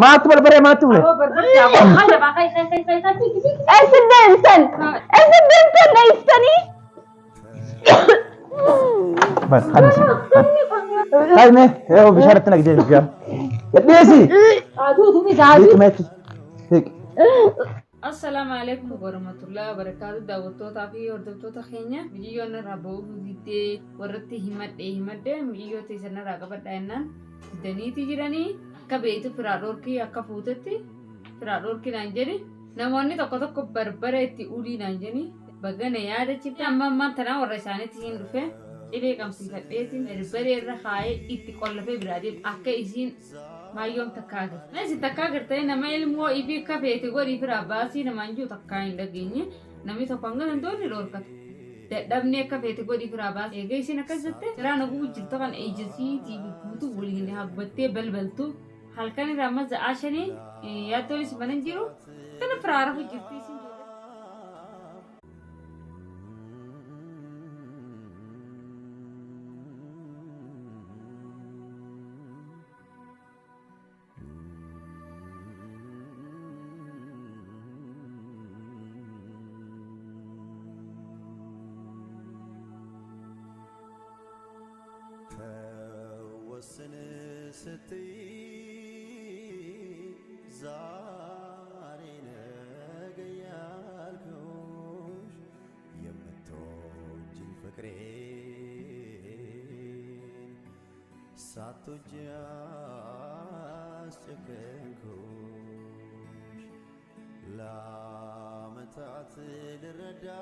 ما تبل بري ما تبل هذا بقى خي ايش الدنسن نيستني بس خلص خلني هو بشارتنا جديد يا ديسي السلام عليكم ورحمة الله وبركاته دعوتو في وردوتو خينيا فيديو نرابو فيديو ورتي همت فيديو تيسنا راقبت دائنا دني تجراني كبيت فرادوركي أكا فوتتي فرادوركي نانجري نماني تقو بربرة أولي نانجني بغن ياده چيتا أما تنا ورشاني تين رفه إلي كم سيلت بيتين بربرة رخاي اتقلفه برادين أكا إسين ما يوم تكاغر نسي تكاغر تاي نما علمو إبي كفيتي غوري فراباسي نمانجو تكاين لغيني نمي تقوانغا نندوري لوركت دابني كفيتي غوري فراباسي إيغيسي نكزته ترى نقو جلتوغان إيجسي تيبي بوتو غوليني حبتي بلبلتو halkani ramaz ashani ya tolis mananjiru kana frara fu jirti sin Satu jas cekenkush la matat lirada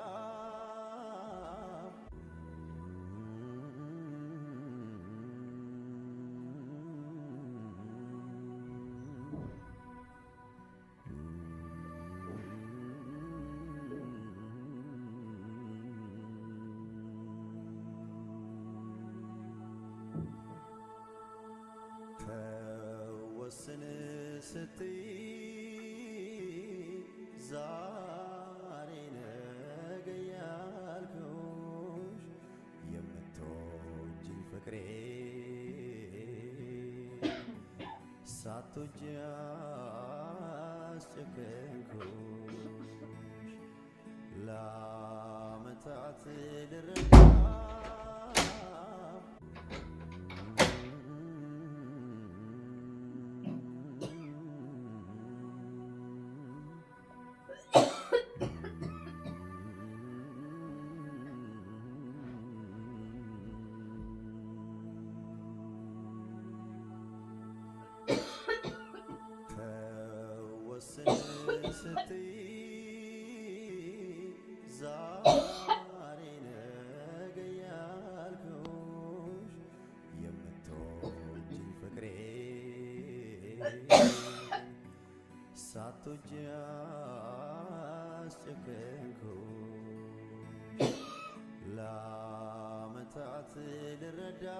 ستي زارينا قيالكوش يمتوجي فكرين ساتو جاس سكنكوش لا متعت للرجال Satu jas cekenkush la matat lirada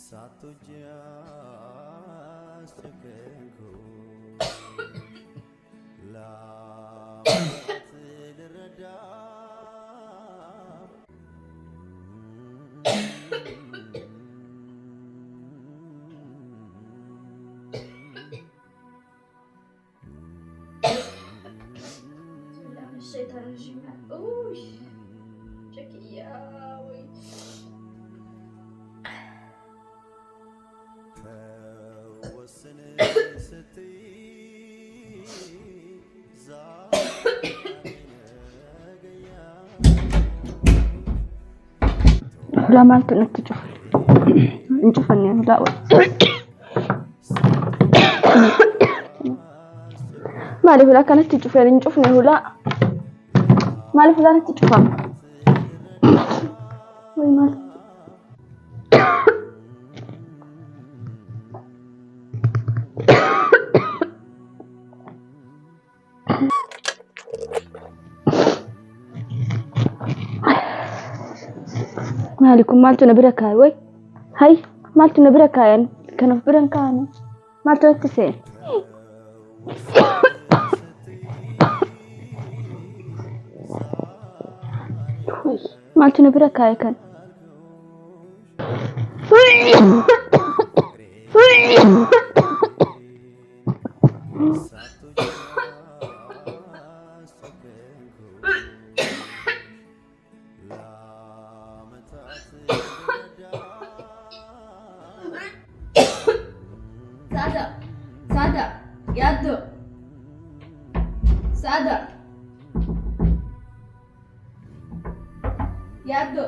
Satu jas cekenkush la matat lirada الشيطان الرجيم اوي شكي يا وي لا ما انت نتشوف نشوفني لا ما لي ولا كانت تشوفني نشوفني ولا ما لي ولا تشوفها mal. Malikum maltu nabira kai wai. Hai, maltu nabira kayan. Kana biran kana. Maltu tse. Maltu nabira kai kan. Sada, yaddo. Sada. Yaddo.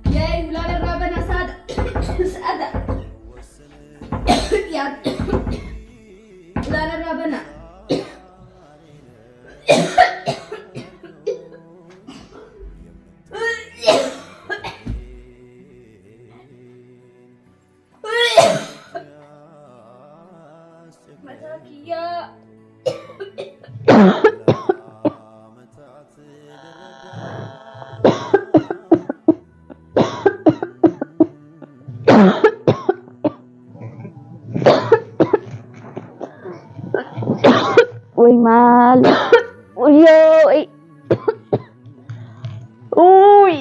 Yay, ulala rabana sada. Sada. Yaddo. Ulala rabana. Uy, mal. Uy, uy. Uy.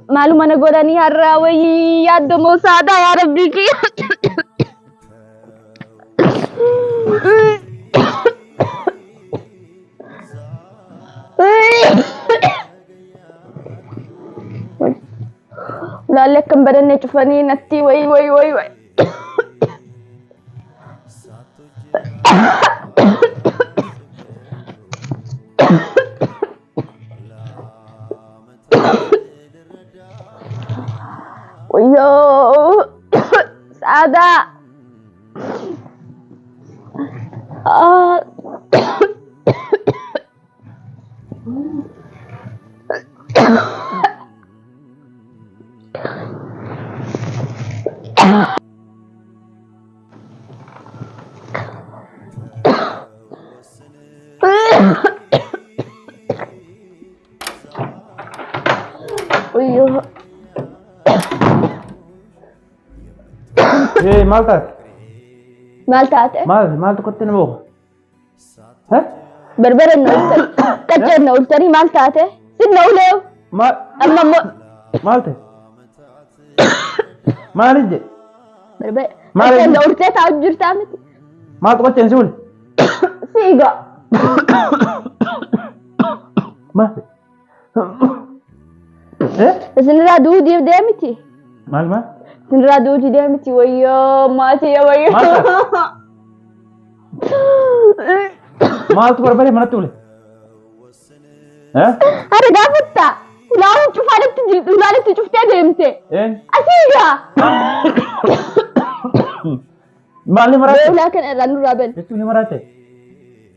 Malu mana godani harra uy. Yaad mo sada ya Rabbi ki. Lalek kembarannya cufani nanti wai. Yo, Sada. Yo. Malta. Malta ate? Malta kotte nabo. Ha? Berbera noltari. Kacce noltari Malta ate? Sin noleo. Amma Malta. Malije. Berbera. Malije. Kacce noltari taajjur taamiti. Malta kotte nsul. Siga. Malta. Sinira duudi deemiti. Mal. Sinira duudi deemiti wayyo maati ya wayyo. Malta barbare mana tule. Are gaafata. Ulaalu cufaaletti cuftee deemte. Asiiga. Maalni marate? Ulaa kan irraa nurraa bani. Jechuun marate?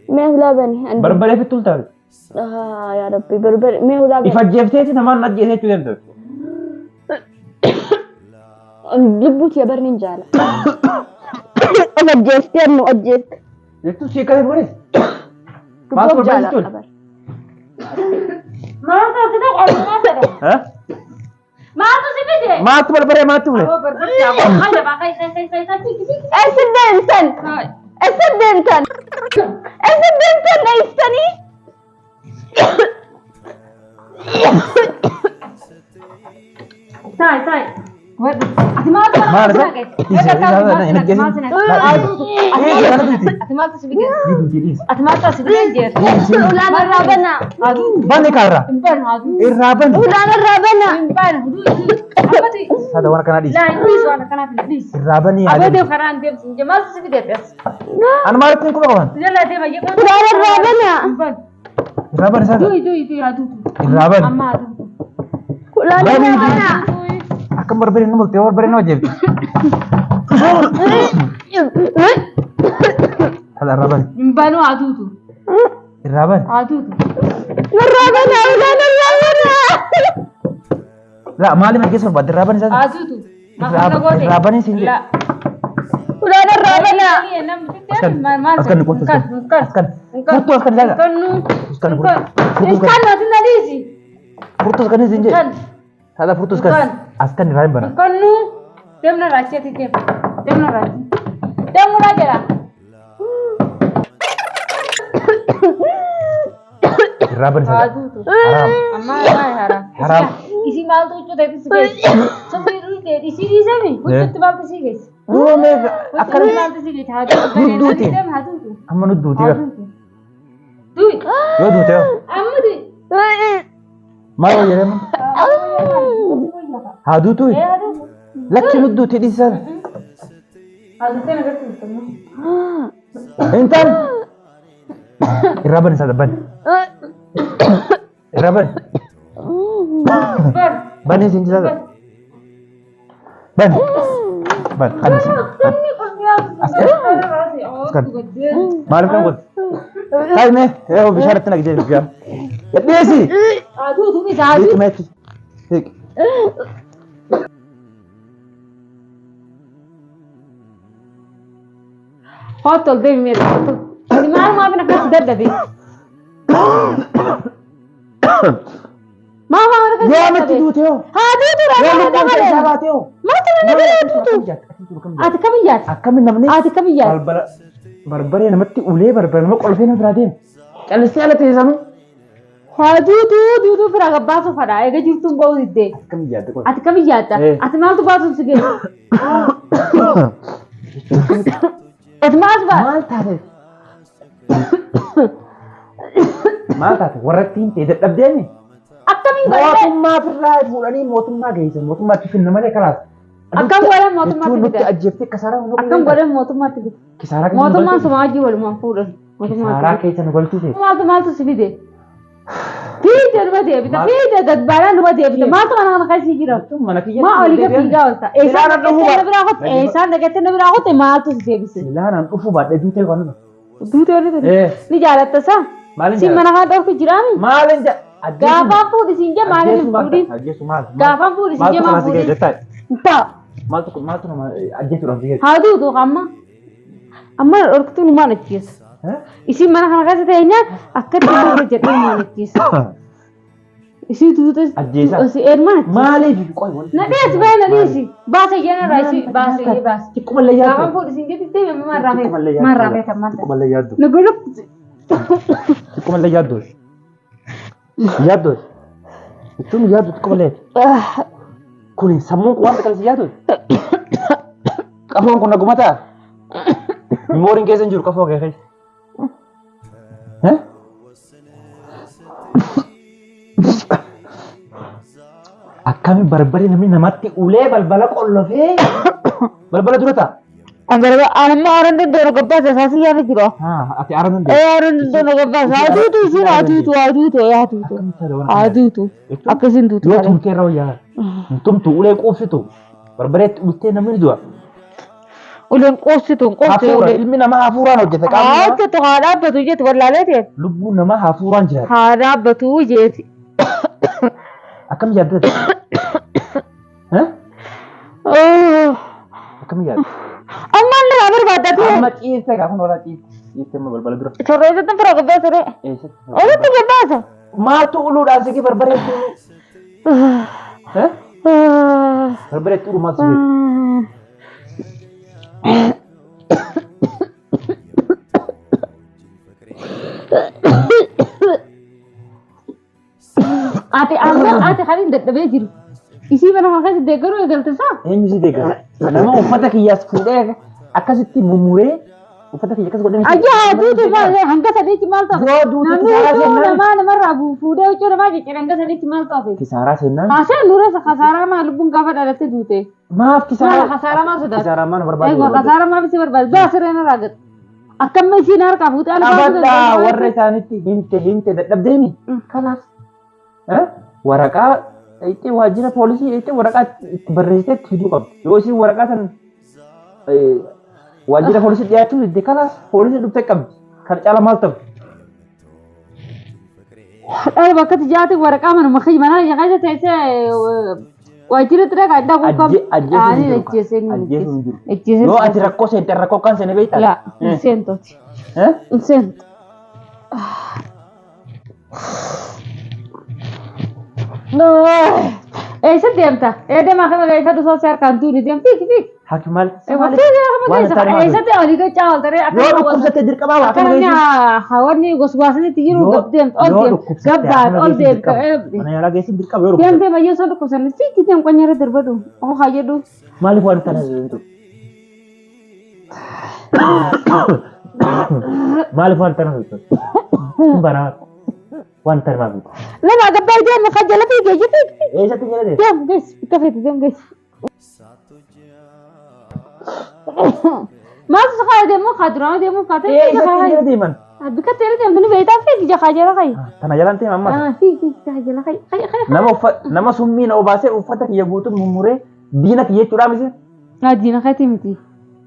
Mee ulaa bani. Barbare fitul taate. Yaa Rabbi barbare mee ulaa bani. Ifa jeefteeti namaan ajjeesee jechuu deemte. Lubbuuti barni hin jaala. Of ajjeeftee nu ajjeefte. Jechuun sheekate godhe. Maal Lubbuuf barbare jaala jechuun? qabar. Maaltu si ta'e maata. Maaltu si fide. Maatu barbare maatu bule. Esiddentan neistanii. Tay. Ati maaltu Maal isa? Ati maaltu si fide. Ati maaltu si fide. Ulaan irraa bana. Banni kaarraa. Irraa banni. Ulaan irraa bana. Sada waan kana dhiisi. Irraa banni yaadani. Aboo karaan deemsin maaltu si fide. Ani maalitti hin quba qaban? Ulaan irraa bana. Irraa banni sada. Irraa banni. Ulaan irraa bana. Akkam barbare nu multi barbare nu jeebi. Sada irraa banni. Mbanu aduutu. الرابن Aduutu. لا مالي ما جسم بعد الرابن زاد Aduutu. Maqaan goote. الرابن سنجي La. Ulaan irraabana. أسكن نقول أسكن فرتو أسكن زاد أسكن Iskaan ati nadiisi. فرتو أسكن سنجي Kan. هذا فرتو أسكن أسكن الرابن برا Kannu. Demna raachati dem. Demna raachi. Demna jala. الرابن زاد Aduutu. حرام Amma haram. حرام Isi maaltu uccute tisgeessi. Sabbiirri ta'e isii dhiisami. Uccutti maaltu sii geessi. هو ما Uccutti أكل maaltu sii geessi. Haaduu. Duuti. Dem haaduu. أما ندوتي بقى Duy. يا دوتي Amma duy. ما هو يرمى هادو توي لك ندوتي دي سنة Haaduu ta'e nagartu uccutti. انت الرابن زاد بن الرابن Bar. بن سنجي زاد بن بن خلص ما عرفنا نقول هاي مه هو بشارتنا كده يا بيسي Aduutu isa aduu. هيك مات هيك Hootol deemi meesha hootol. Ani maal maa bina kasi dadhabe. Maa maa bina kasi يا مت dadhabe. دوتي هو Haaduu يا tura. مت دوتي سباتي هو Maaltu na nagara aduutu. Ati kamiyyaati. أكمل نمني Ati kamiyyaati. بربري نمتي أولي بربري نمك ألفين برادين جلسي على تيزانو Haaduu fira gabbaasu fadha. Eega jirtuun ba'uu diddee. كم جاد كل Ati kamiyyaata. Ati maaltu baasuuf si geessu. Ati maaltu baatu. ما تعرف ما تعرف ورتين تيجي تبدأني Akkamiin godhee. موتما في الرأي فلاني موتما جيسة موتما في النملة خلاص Akkam godhee mootummaatti نتي fida. أجيبتي كسارة Akkam godhee mootummaatti fida. كسارة Mootummaan suma hojii walumaan fuudhan. كسارة Mootummaatti. كيسة نقولتي سي Maaltu si fide. Fiide numa deebita. Fiide dadbaadhaan numa deebita. Maaltu mana kana keessi jira. ثم أنا كي Maa olii gadi fiigaa oolta. Eessaan dhaqettee na biraa kutte. Eessaan dhaqettee na biraa kutte maaltu si deebise. لا أنا أفو بعد دوتي قانون Duute olii tole. إيه Ni jaalatta isaa. مالين Si mana kaan dhorku jiraami. مالين جا Gaafaan fuudhi siin jee maaliif hin fuudhin. أجيسو مال Gaafaan fuudhi siin jee maal fuudhin. Ta'a. ما تنو أجيسو راسي Haa duutu amma. Amma dhorkutu numaan achiisa. Isin mana kana keessa teenyaan akkatti irra jedhee numaan achiisa. Isin duutas. Ajjeesa. Si eermaan achiisa. مالي قوي Na dhiyeessi baay'ee na dhiyeessi. Baasa jenna isi baasa baasa. كم اللي Gaafaan يادو fuudhi siin jee deeme maan raafee. Maan raafee kan maan كم اللي يادو Na godhu. كم اللي يادو يادو تون يادو كم اللي كوني سمون كوان تكال يادو كفون كنا قمتا مورين كيسن جور كفون كيسن ها أكمل بربري نمني نماتي أولي بلبلا كله في بلبلا دورتا Angara amma aran din dono gabba sa sasi ya jiro. ها أتي أرنن ده Aran din dono gabba sa adutu shi adutu ya adutu. Adutu. Akasin dutu. yoo tumtee rawu yaa tumtu ulee quufsitu barbareetti ultee namni du'a Ulen qositu hafuura ilmi namaa hafuuraan hojjeta qaamni Akka to hada batu jet wallaale te. lubbuun namaa hafuuraan jiraata Hada batu jet. akkam yaaddata Oh. akkam yaadda Amma la barbadatu. amma ciiste gaafan walaa ciiste ma balbala dura Chorro jet fara gabba sore. eessatti Ola te gabba sa. maaltu uluudhaan sigi barbareetti barbareetti ulu maaltu sigi Ati kaliin dadhabee jiru. Isii mana kana keessa deeggaruu eegalte isaa? eenyu si deeggara nama uffata kiyyaas fuudhee akkasitti mummuree uffata kiyya akkas godhanii Ajaa duutu hanga sadiitti maal ta'u? Yoo duuti Namni kisaaraa utuu seenaan namarraa fuudhee huccuu namaa ciccire hanga sadiitti maal ta'u? kisaaraa seenaan Haasaan nurreessa kasaaraa maa lubbuun gaafa dhalatte duute? maaf Maal kisaaraa kasaaraa maa sodaata? kisaaraa maan Eeguma barbaadu kasaaraa maa bisi barbaadu? Baasiree narraa gata. Akkamma isiin harkaa fuutee Abaddaa warra isaanitti himte dadhabdeemi. Kanaaf. Waraqaa itti waajjira poolisii itti waraqaa itti barreessitee fiduu qabdu. Yoo isin waraqaa san waajjira poolisii dhiyaachuu didde kanaaf poolisii dhuftee qabdi. Kan caala maal ta'u? أنا بكت جاتي ورقة من مخي منا يا تيسي واجرت لك عندك وكم أنا نجيسني لو أتركوا سنتركوا كان سنبيت لا نسيت ها نسيت إيش أنت؟ إيه ما كنا جاي كده صار كانتوني ديم فيك حكي مال إيش أولي كده ترى لو كم ستدير كمان أكلنا حاولني قصواصني تجيرو قدام قدام أنا يلا جالس تدير كمان yang te bayo satu kosan sih kita yang punya terbadu oh aja do مالي فوان تنازل انتو مالي فوان تنازل برا فوان تنازل Lama gabay dia makajala fi gaji fi. ايش هتجي ده Diam guys, kita fi diam guys. mas sekali demo kadrona demo kata ايش هتجي ده من abi kata dia demo ni beta fi dia kajala kai تنازل انت ماما fi kajala kai nama summi na obase ufatak ya butu mumure dinak ye chura mise dina kai timti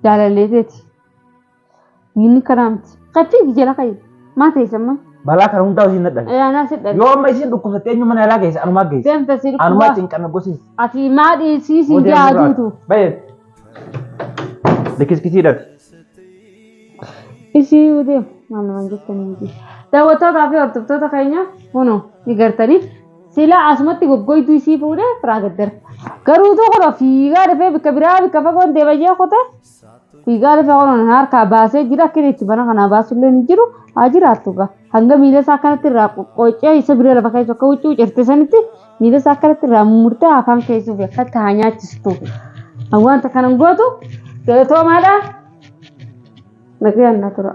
jala letet ini karamti kai fi jala kai mata sama bala karun tahu sih nada ya nasib dari yo mai sih dukku sate nyu mana lagi anu magis dem tasir anu macin kan gosis ati madi si jadu tu baik dekis kisi dat isi udah mana lanjutkan ini dawato tapi ortuk tuh kayaknya hono digartani sila asmati gogoi tu isi pura pragadar karu tuh kalau figa deh kabira kafa kon dewaja kota figa deh kalau har kabase jira kiri cibana kana basulle nijiru ajira tuga hanga mila sakana tira koce isa bira pakai sok ucu certe saniti mila sakana tira murta afan kesu be kata hanya cistu awan tekanan gua tuh kalau tuh mana negeri anak tuh